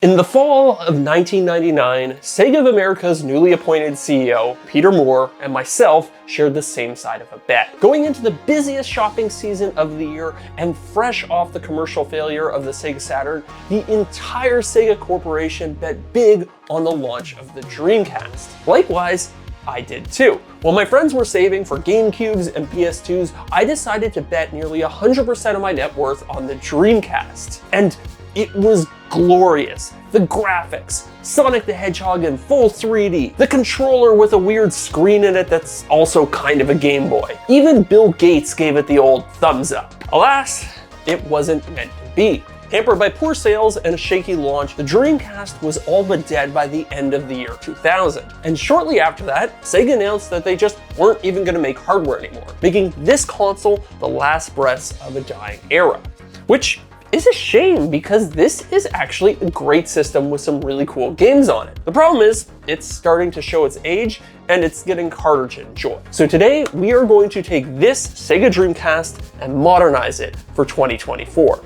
In the fall of 1999, Sega of America's newly appointed CEO, Peter Moore, and myself shared the same side of a bet. Going into the busiest shopping season of the year and fresh off the commercial failure of the Sega Saturn, the entire Sega Corporation bet big on the launch of the Dreamcast. Likewise, I did too. While my friends were saving for GameCubes and PS2s, I decided to bet nearly 100% of my net worth on the Dreamcast. And it was glorious. The graphics, Sonic the Hedgehog in full 3D, the controller with a weird screen in it that's also kind of a Game Boy. Even Bill Gates gave it the old thumbs up. Alas, it wasn't meant to be. Hampered by poor sales and a shaky launch, the Dreamcast was all but dead by the end of the year 2000. And shortly after that, Sega announced that they just weren't even going to make hardware anymore, making this console the last breaths of a dying era. Which is a shame, because this is actually a great system with some really cool games on it. The problem is, it's starting to show its age, and it's getting harder to enjoy. So today, we are going to take this Sega Dreamcast and modernize it for 2024.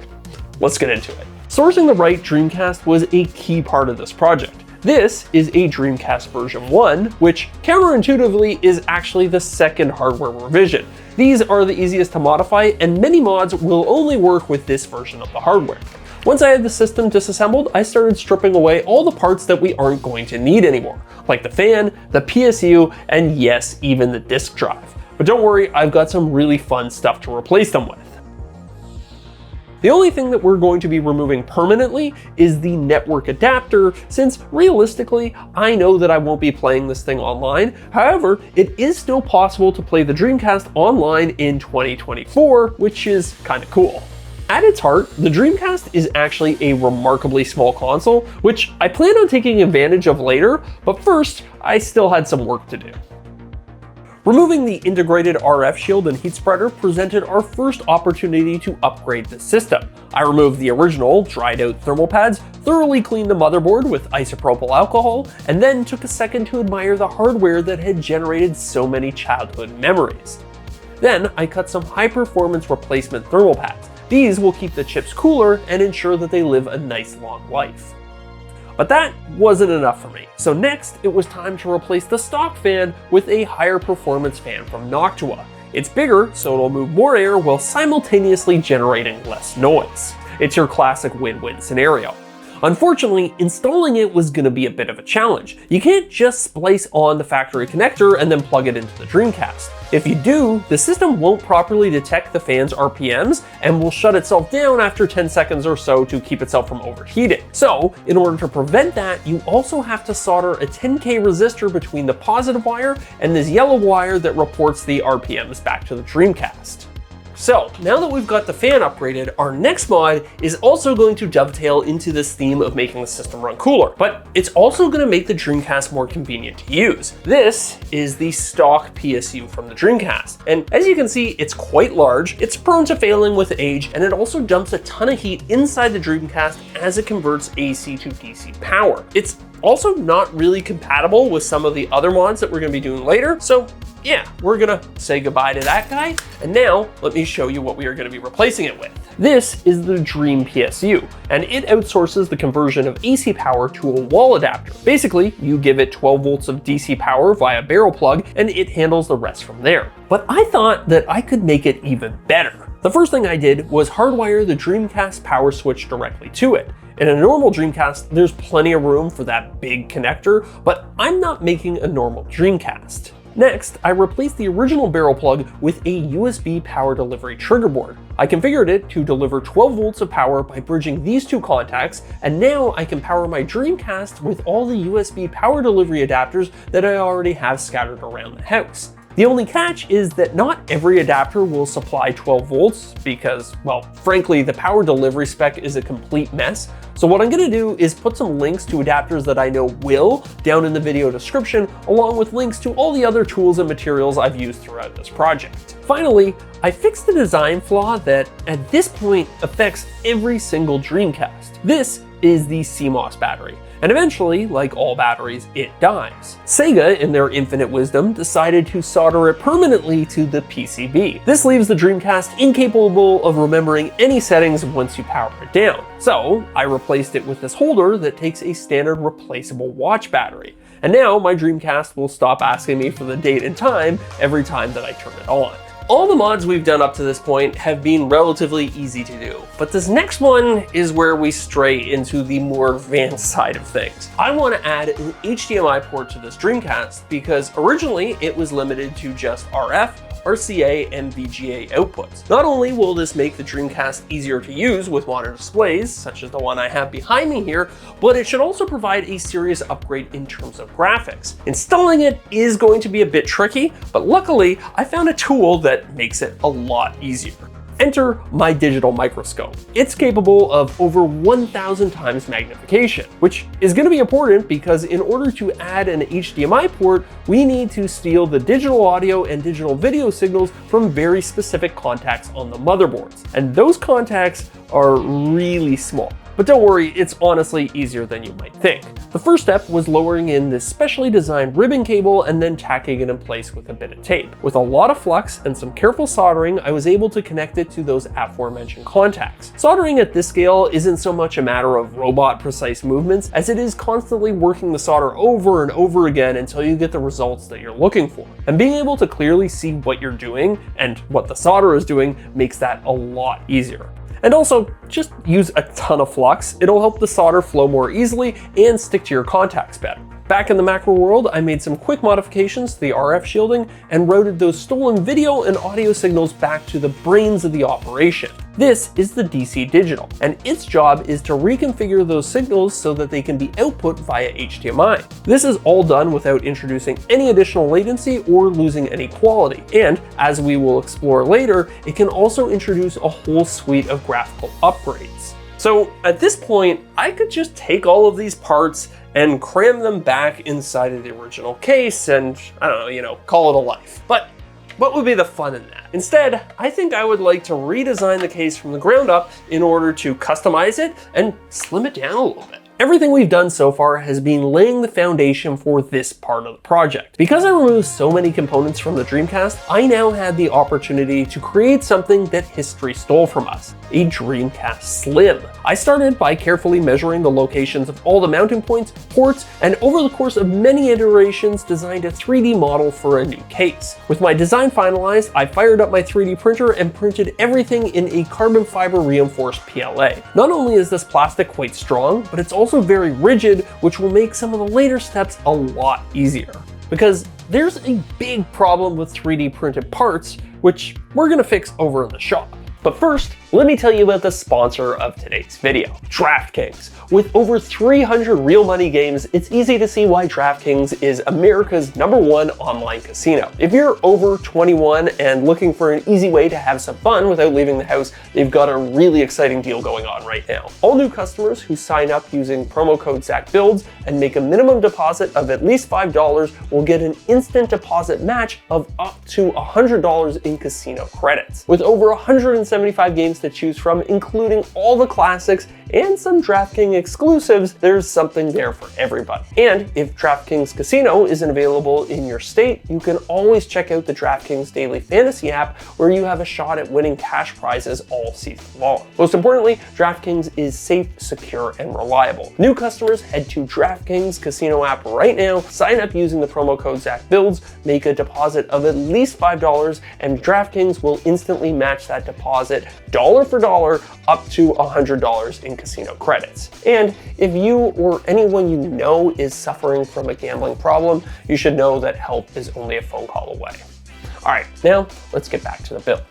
Let's get into it. Sourcing the right Dreamcast was a key part of this project. This is a Dreamcast version 1, which counterintuitively is actually the second hardware revision. These are the easiest to modify, and many mods will only work with this version of the hardware. Once I had the system disassembled, I started stripping away all the parts that we aren't going to need anymore, like the fan, the PSU, and yes, even the disk drive. But don't worry, I've got some really fun stuff to replace them with. The only thing that we're going to be removing permanently is the network adapter, since realistically, I know that I won't be playing this thing online. However, it is still possible to play the Dreamcast online in 2024, which is kind of cool. At its heart, the Dreamcast is actually a remarkably small console, which I plan on taking advantage of later, but first, I still had some work to do. Removing the integrated RF shield and heat spreader presented our first opportunity to upgrade the system. I removed the original dried out thermal pads, thoroughly cleaned the motherboard with isopropyl alcohol, and then took a second to admire the hardware that had generated so many childhood memories. Then I cut some high performance replacement thermal pads. These will keep the chips cooler and ensure that they live a nice long life. But that wasn't enough for me. So next, it was time to replace the stock fan with a higher performance fan from Noctua. It's bigger, so it'll move more air while simultaneously generating less noise. It's your classic win-win scenario. Unfortunately, installing it was going to be a bit of a challenge. You can't just splice on the factory connector and then plug it into the Dreamcast. If you do, the system won't properly detect the fan's RPMs and will shut itself down after 10 seconds or so to keep itself from overheating. So, in order to prevent that, you also have to solder a 10K resistor between the positive wire and this yellow wire that reports the RPMs back to the Dreamcast. So, now that we've got the fan upgraded, our next mod is also going to dovetail into this theme of making the system run cooler, but it's also going to make the Dreamcast more convenient to use. This is the stock PSU from the Dreamcast, and as you can see, it's quite large, it's prone to failing with age, and it also dumps a ton of heat inside the Dreamcast as it converts AC to DC power. It's also not really compatible with some of the other mods that we're going to be doing later, so yeah, we're gonna say goodbye to that guy, and now let me show you what we are gonna be replacing it with. This is the Dream PSU, and it outsources the conversion of AC power to a wall adapter. Basically, you give it 12 volts of DC power via barrel plug, and it handles the rest from there. But I thought that I could make it even better. The first thing I did was hardwire the Dreamcast power switch directly to it. In a normal Dreamcast, there's plenty of room for that big connector, but I'm not making a normal Dreamcast. Next, I replaced the original barrel plug with a USB power delivery trigger board. I configured it to deliver 12 volts of power by bridging these two contacts, and now I can power my Dreamcast with all the USB power delivery adapters that I already have scattered around the house. The only catch is that not every adapter will supply 12 volts because, well, frankly, the power delivery spec is a complete mess. So what I'm gonna do is put some links to adapters that I know will down in the video description, along with links to all the other tools and materials I've used throughout this project. Finally, I fixed the design flaw that, at this point, affects every single Dreamcast. This is the CMOS battery. And eventually, like all batteries, it dies. Sega, in their infinite wisdom, decided to solder it permanently to the PCB. This leaves the Dreamcast incapable of remembering any settings once you power it down. So I replaced it with this holder that takes a standard replaceable watch battery. And now my Dreamcast will stop asking me for the date and time every time that I turn it on. All the mods we've done up to this point have been relatively easy to do, but this next one is where we stray into the more advanced side of things. I want to add an HDMI port to this Dreamcast because originally it was limited to just RF, RCA, and VGA outputs. Not only will this make the Dreamcast easier to use with modern displays, such as the one I have behind me here, but it should also provide a serious upgrade in terms of graphics. Installing it is going to be a bit tricky, but luckily I found a tool that makes it a lot easier. Enter my digital microscope. It's capable of over 1,000 times magnification, which is going to be important because in order to add an HDMI port, we need to steal the digital audio and digital video signals from very specific contacts on the motherboards. And those contacts are really small. But don't worry, it's honestly easier than you might think. The first step was lowering in this specially designed ribbon cable and then tacking it in place with a bit of tape. With a lot of flux and some careful soldering, I was able to connect it to those aforementioned contacts. Soldering at this scale isn't so much a matter of robot precise movements as it is constantly working the solder over and over again until you get the results that you're looking for. And being able to clearly see what you're doing and what the solder is doing makes that a lot easier. And also, just use a ton of flux. It'll help the solder flow more easily and stick to your contacts better. Back in the macro world, I made some quick modifications to the RF shielding and routed those stolen video and audio signals back to the brains of the operation. This is the DC Digital, and its job is to reconfigure those signals so that they can be output via HDMI. This is all done without introducing any additional latency or losing any quality. And as we will explore later, it can also introduce a whole suite of graphical upgrades. So at this point, I could just take all of these parts and cram them back inside of the original case and, I don't know, call it a life. But what would be the fun in that? Instead, I think I would like to redesign the case from the ground up in order to customize it and slim it down a little bit. Everything we've done so far has been laying the foundation for this part of the project. Because I removed so many components from the Dreamcast, I now had the opportunity to create something that history stole from us, a Dreamcast Slim. I started by carefully measuring the locations of all the mounting points, ports, and over the course of many iterations designed a 3D model for a new case. With my design finalized, I fired up my 3D printer and printed everything in a carbon fiber reinforced PLA. Not only is this plastic quite strong, but it's also very rigid, which will make some of the later steps a lot easier. Because there's a big problem with 3D printed parts, which we're gonna fix over in the shop. But first, let me tell you about the sponsor of today's video, DraftKings. With over 300 real money games, it's easy to see why DraftKings is America's #1 online casino. If you're over 21 and looking for an easy way to have some fun without leaving the house, they've got a really exciting deal going on right now. All new customers who sign up using promo code ZachBuilds and make a minimum deposit of at least $5 will get an instant deposit match of up to $100 in casino credits. With over 175 games to choose from, including all the classics and some DraftKings exclusives, there's something there for everybody. And if DraftKings Casino isn't available in your state, you can always check out the DraftKings Daily Fantasy app, where you have a shot at winning cash prizes all season long. Most importantly, DraftKings is safe, secure, and reliable. New customers head to DraftKings Casino app right now, sign up using the promo code ZachBuilds, make a deposit of at least $5, and DraftKings will instantly match that deposit dollar for dollar up to $100 in casino credits. And if you or anyone you know is suffering from a gambling problem, you should know that help is only a phone call away. All right, now let's get back to the build.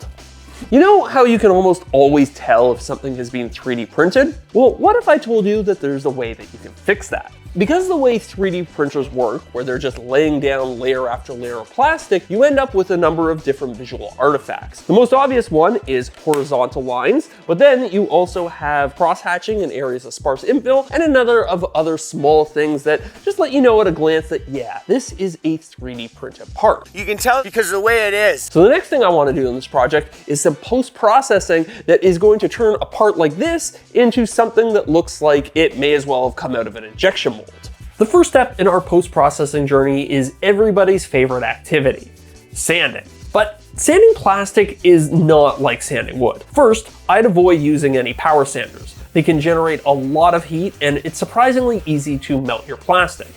You know how you can almost always tell if something has been 3D printed? Well, what if I told you that there's a way that you can fix that? because the way 3D printers work, where they're just laying down layer after layer of plastic, you end up with a number of different visual artifacts. The most obvious one is horizontal lines, but then you also have cross-hatching in areas of sparse infill, and another of other small things that just let you know at a glance that, yeah, this is a 3D printed part. You can tell because of the way it is. So the next thing I want to do in this project is some post-processing that is going to turn a part like this into something that looks like it may as well have come out of an injection mold. The first step in our post-processing journey is everybody's favorite activity, sanding. But sanding plastic is not like sanding wood. First, I'd avoid using any power sanders. They can generate a lot of heat, and it's surprisingly easy to melt your plastic.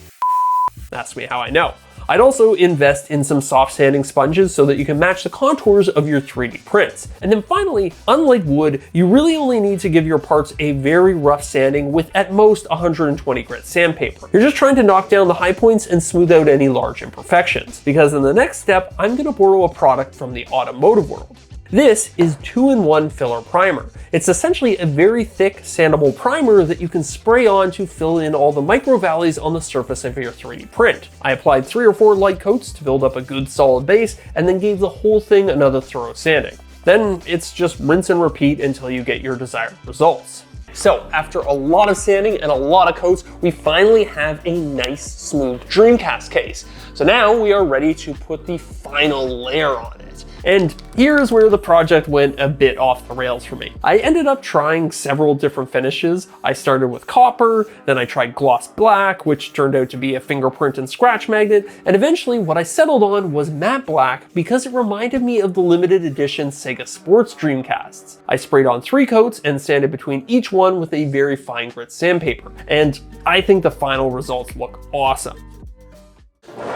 Ask me how I know. I'd also invest in some soft sanding sponges so that you can match the contours of your 3D prints. And then finally, unlike wood, you really only need to give your parts a very rough sanding with at most 120 grit sandpaper. You're just trying to knock down the high points and smooth out any large imperfections. Because in the next step, I'm going to borrow a product from the automotive world. This is 2-in-1 filler primer. It's essentially a very thick sandable primer that you can spray on to fill in all the micro valleys on the surface of your 3D print. I applied 3 or 4 light coats to build up a good solid base and then gave the whole thing another thorough sanding. Then it's just rinse and repeat until you get your desired results. So after a lot of sanding and a lot of coats, we finally have a nice smooth Dreamcast case. So now we are ready to put the final layer on it. And here's where the project went a bit off the rails for me. I ended up trying several different finishes. I started with copper, then I tried gloss black, which turned out to be a fingerprint and scratch magnet, and eventually what I settled on was matte black because it reminded me of the limited edition Sega Sports Dreamcasts. I sprayed on 3 coats and sanded between each one with a very fine grit sandpaper, and I think the final results look awesome.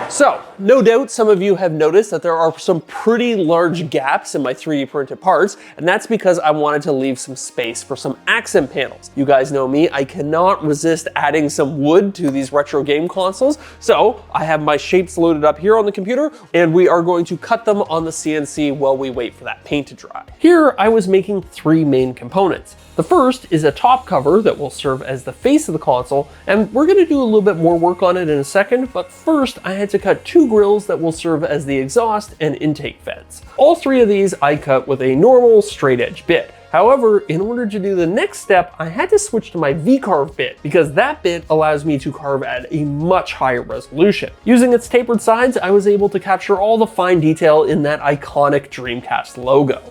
So, no doubt some of you have noticed that there are some pretty large gaps in my 3D printed parts, and that's because I wanted to leave some space for some accent panels. You guys know me, I cannot resist adding some wood to these retro game consoles, so I have my shapes loaded up here on the computer, and we are going to cut them on the CNC while we wait for that paint to dry. Here, I was making 3 main components. The first is a top cover that will serve as the face of the console, and we're going to do a little bit more work on it in a second, but first I had to cut 2 grills that will serve as the exhaust and intake vents. All 3 of these I cut with a normal straight edge bit. However, in order to do the next step, I had to switch to my V-carve bit because that bit allows me to carve at a much higher resolution. Using its tapered sides, I was able to capture all the fine detail in that iconic Dreamcast logo.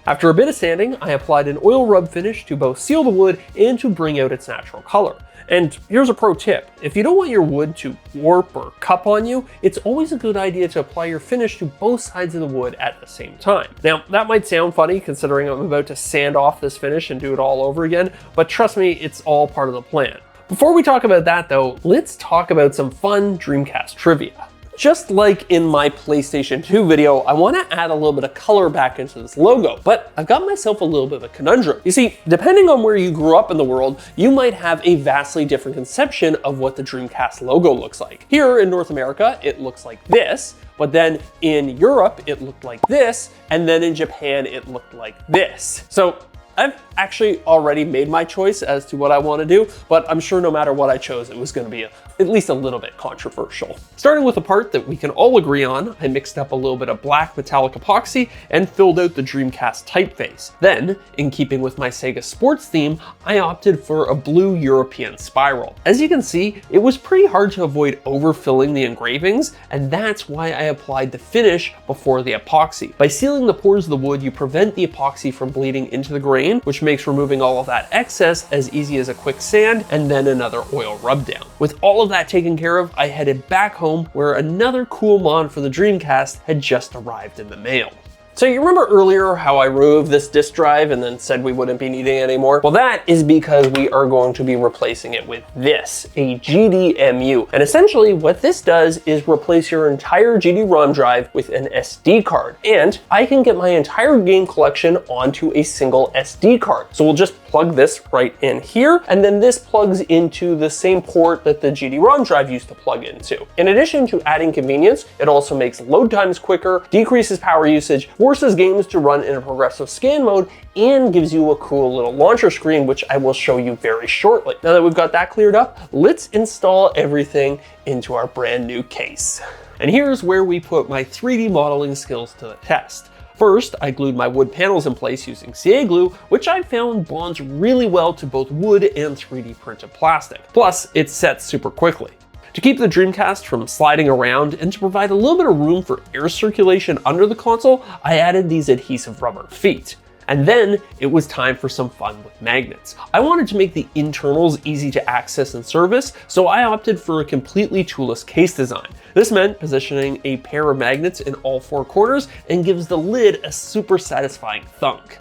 After a bit of sanding, I applied an oil rub finish to both seal the wood and to bring out its natural color. And here's a pro tip. If you don't want your wood to warp or cup on you, it's always a good idea to apply your finish to both sides of the wood at the same time. Now, that might sound funny considering I'm about to sand off this finish and do it all over again, but trust me, it's all part of the plan. Before we talk about that though, let's talk about some fun Dreamcast trivia. Just like in my PlayStation 2 video, I want to add a little bit of color back into this logo, but I've got myself a little bit of a conundrum. You see, depending on where you grew up in the world, you might have a vastly different conception of what the Dreamcast logo looks like. Here in North America, it looks like this, but then in Europe, it looked like this, and then in Japan, it looked like this. So I've actually already made my choice as to what I want to do, but I'm sure no matter what I chose, it was going to be at least a little bit controversial. Starting with a part that we can all agree on, I mixed up a little bit of black metallic epoxy and filled out the Dreamcast typeface. Then, in keeping with my Sega Sports theme, I opted for a blue European spiral. As you can see, it was pretty hard to avoid overfilling the engravings, and that's why I applied the finish before the epoxy. By sealing the pores of the wood, you prevent the epoxy from bleeding into the grain, which makes removing all of that excess as easy as a quick sand and then another oil rub down. With all of that taken care of, I headed back home where another cool mod for the Dreamcast had just arrived in the mail. So you remember earlier how I removed this disk drive and then said we wouldn't be needing it anymore? Well, that is because we are going to be replacing it with this, a GDMUU. And essentially what this does is replace your entire GD-ROM drive with an SD card. And I can get my entire game collection onto a single SD card. So we'll just plug this right in here, and then this plugs into the same port that the GD-ROM drive used to plug into. In addition to adding convenience, it also makes load times quicker, decreases power usage, forces games to run in a progressive scan mode, and gives you a cool little launcher screen, which I will show you very shortly. Now that we've got that cleared up, let's install everything into our brand new case. And here's where we put my 3D modeling skills to the test. First, I glued my wood panels in place using CA glue, which I found bonds really well to both wood and 3D printed plastic. Plus, it sets super quickly. To keep the Dreamcast from sliding around and to provide a little bit of room for air circulation under the console, I added these adhesive rubber feet. And then it was time for some fun with magnets. I wanted to make the internals easy to access and service, so I opted for a completely toolless case design. This meant positioning a pair of magnets in all 4 corners and gives the lid a super satisfying thunk.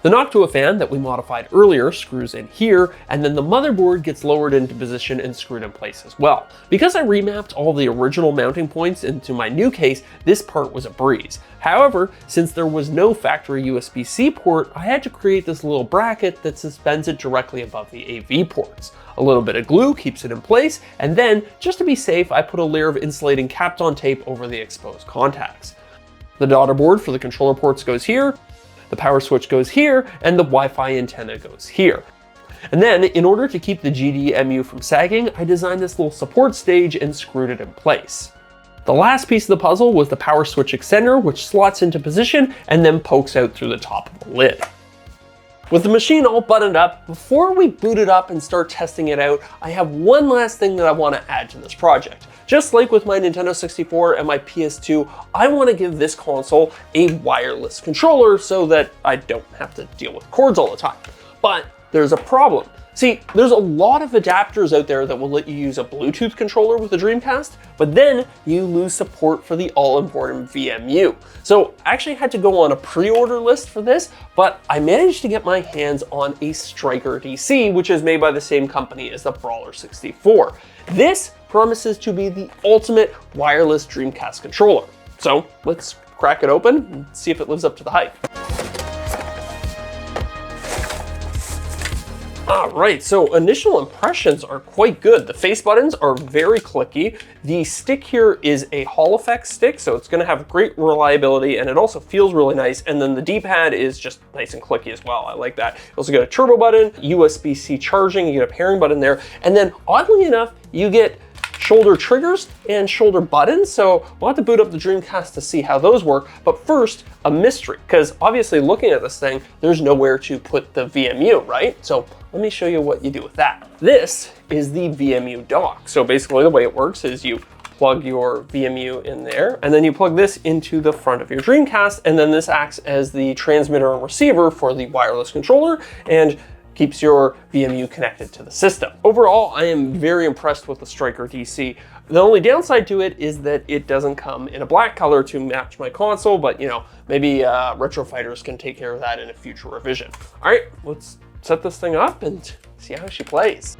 The Noctua fan that we modified earlier screws in here, and then the motherboard gets lowered into position and screwed in place as well. Because I remapped all the original mounting points into my new case, this part was a breeze. However, since there was no factory USB-C port, I had to create this little bracket that suspends it directly above the AV ports. A little bit of glue keeps it in place, and then, just to be safe, I put a layer of insulating Kapton tape over the exposed contacts. The daughter board for the controller ports goes here, the power switch goes here, and the Wi-Fi antenna goes here. And then, in order to keep the GDMUU from sagging, I designed this little support stage and screwed it in place. The last piece of the puzzle was the power switch extender, which slots into position and then pokes out through the top of the lid. With the machine all buttoned up, before we boot it up and start testing it out, I have one last thing that I want to add to this project. Just like with my Nintendo 64 and my PS2, I want to give this console a wireless controller so that I don't have to deal with cords all the time. But there's a problem. See, there's a lot of adapters out there that will let you use a Bluetooth controller with a Dreamcast, but then you lose support for the all-important VMU. So I actually had to go on a pre-order list for this, but I managed to get my hands on a Striker DC, which is made by the same company as the Brawler 64. This promises to be the ultimate wireless Dreamcast controller. So let's crack it open and see if it lives up to the hype. Alright, so initial impressions are quite good. The face buttons are very clicky. The stick here is a Hall effect stick, so it's going to have great reliability, and it also feels really nice. And then the D-pad is just nice and clicky as well. I like that. You also get a turbo button, USB-C charging, you get a pairing button there, and then oddly enough, you get shoulder triggers and shoulder buttons, so we'll have to boot up the Dreamcast to see how those work. But first, a mystery, because obviously looking at this thing, there's nowhere to put the VMU, right? So let me show you what you do with that. This is the VMU dock. So basically the way it works is you plug your VMU in there, and then you plug this into the front of your Dreamcast, and then this acts as the transmitter and receiver for the wireless controller, and keeps your VMU connected to the system. Overall, I am very impressed with the Striker DC. The only downside to it is that it doesn't come in a black color to match my console, but you know, maybe Retro Fighters can take care of that in a future revision. All right, let's set this thing up and see how she plays.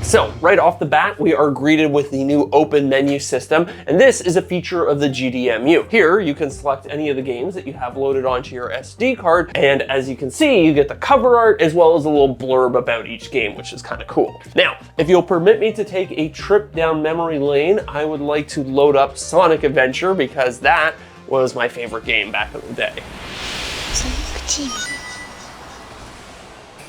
So right off the bat, we are greeted with the new open menu system, and this is a feature of the GDMUU. Here, you can select any of the games that you have loaded onto your SD card, and as you can see, you get the cover art as well as a little blurb about each game, which is kind of cool. Now, if you'll permit me to take a trip down memory lane, I would like to load up Sonic Adventure because that was my favorite game back in the day.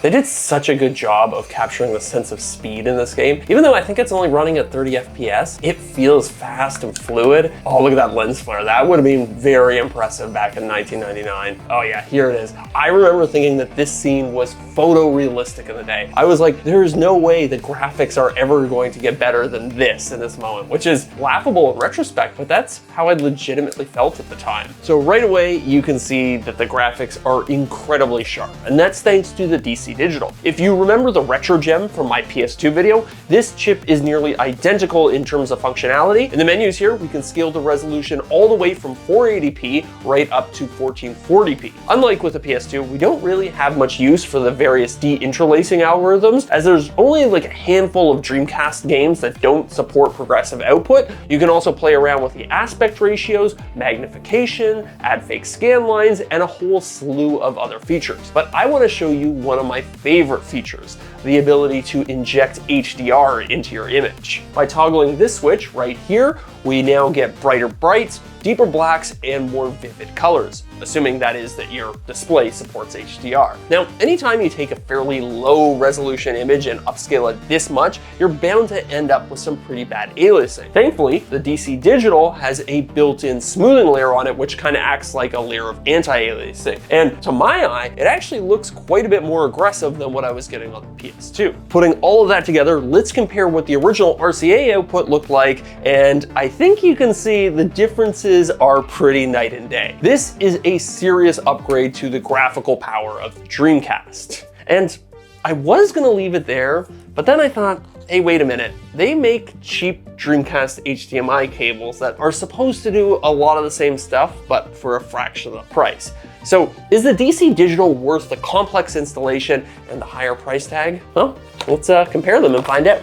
They did such a good job of capturing the sense of speed in this game. Even though I think it's only running at 30 FPS, it feels fast and fluid. Oh, look at that lens flare. That would have been very impressive back in 1999. Oh yeah, here it is. I remember thinking that this scene was photorealistic in the day. I was like, there's no way the graphics are ever going to get better than this in this moment, which is laughable in retrospect, but that's how I legitimately felt at the time. So right away, you can see that the graphics are incredibly sharp, and that's thanks to the DC DC Digital. If you remember the Retro Gem from my PS2 video, this chip is nearly identical in terms of functionality. In the menus here, we can scale the resolution all the way from 480p right up to 1440p. Unlike with the PS2, we don't really have much use for the various deinterlacing algorithms, as there's only like a handful of Dreamcast games that don't support progressive output. You can also play around with the aspect ratios, magnification, add fake scan lines, and a whole slew of other features. But I want to show you one of my favorite features, the ability to inject HDR into your image. By toggling this switch right here, we now get brighter brights, deeper blacks, and more vivid colors, assuming that is that your display supports HDR. Now, anytime you take a fairly low resolution image and upscale it this much, you're bound to end up with some pretty bad aliasing. Thankfully, the DC Digital has a built-in smoothing layer on it, which kind of acts like a layer of anti-aliasing. And to my eye, it actually looks quite a bit more aggressive than what I was getting on the PS2. Putting all of that together, let's compare what the original RCA output looked like, and I think you can see the differences are pretty night and day. This is a serious upgrade to the graphical power of the Dreamcast. And I was gonna leave it there, but then I thought, hey, wait a minute. They make cheap Dreamcast HDMI cables that are supposed to do a lot of the same stuff, but for a fraction of the price. So is the DC Digital worth the complex installation and the higher price tag? Well, let's compare them and find out.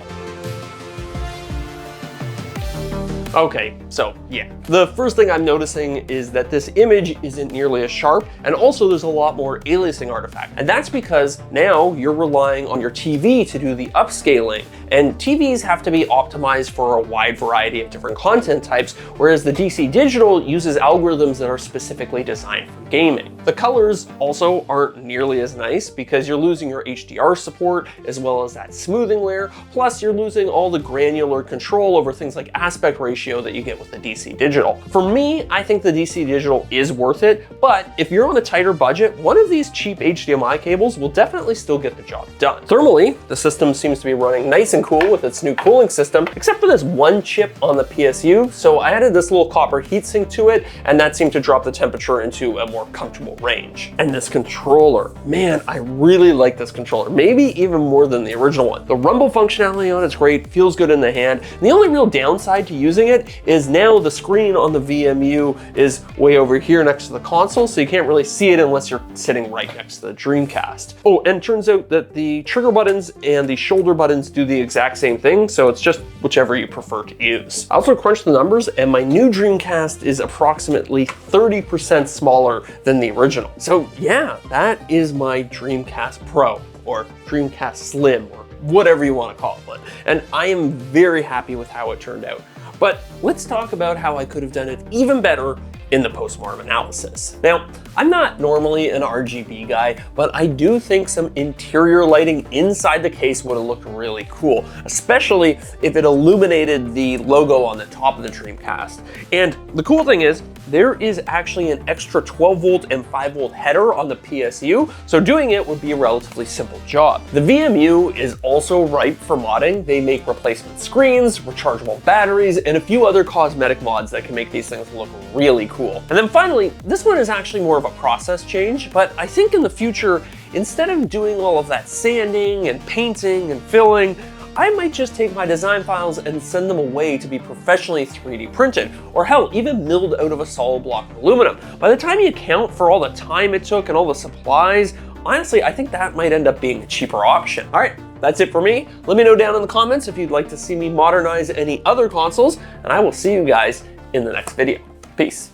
Okay, so yeah. The first thing I'm noticing is that this image isn't nearly as sharp, and also there's a lot more aliasing artifact. And that's because now you're relying on your TV to do the upscaling, and TVs have to be optimized for a wide variety of different content types, whereas the DC Digital uses algorithms that are specifically designed for gaming. The colors also aren't nearly as nice because you're losing your HDR support as well as that smoothing layer, plus you're losing all the granular control over things like aspect ratio that you get with the DC Digital. For me, I think the DC Digital is worth it, but if you're on a tighter budget, one of these cheap HDMI cables will definitely still get the job done. Thermally, the system seems to be running nice and cool with its new cooling system, except for this one chip on the PSU, so I added this little copper heatsink to it, and that seemed to drop the temperature into a more comfortable range. And this controller, man, I really like this controller, maybe even more than the original one. The rumble functionality on it's great, feels good in the hand. And the only real downside to using it is now the screen on the VMU is way over here next to the console, so you can't really see it unless you're sitting right next to the Dreamcast. Oh, and it turns out that the trigger buttons and the shoulder buttons do the exact same thing, so it's just whichever you prefer to use. I also crunched the numbers, and my new Dreamcast is approximately 30% smaller than the original. So yeah, that is my Dreamcast Pro, or Dreamcast Slim, or whatever you want to call it. And I am very happy with how it turned out. But let's talk about how I could have done it even better in the post-mortem analysis. Now, I'm not normally an RGB guy, but I do think some interior lighting inside the case would have looked really cool, especially if it illuminated the logo on the top of the Dreamcast. And the cool thing is, there is actually an extra 12 volt and 5 volt header on the PSU, so doing it would be a relatively simple job. The VMU is also ripe for modding. They make replacement screens, rechargeable batteries, and a few other cosmetic mods that can make these things look really cool. And then finally, this one is actually more of a process change, but I think in the future, instead of doing all of that sanding and painting and filling, I might just take my design files and send them away to be professionally 3D printed, or hell, even milled out of a solid block of aluminum. By the time you account for all the time it took and all the supplies, honestly, I think that might end up being a cheaper option. All right, that's it for me. Let me know down in the comments if you'd like to see me modernize any other consoles, and I will see you guys in the next video. Peace.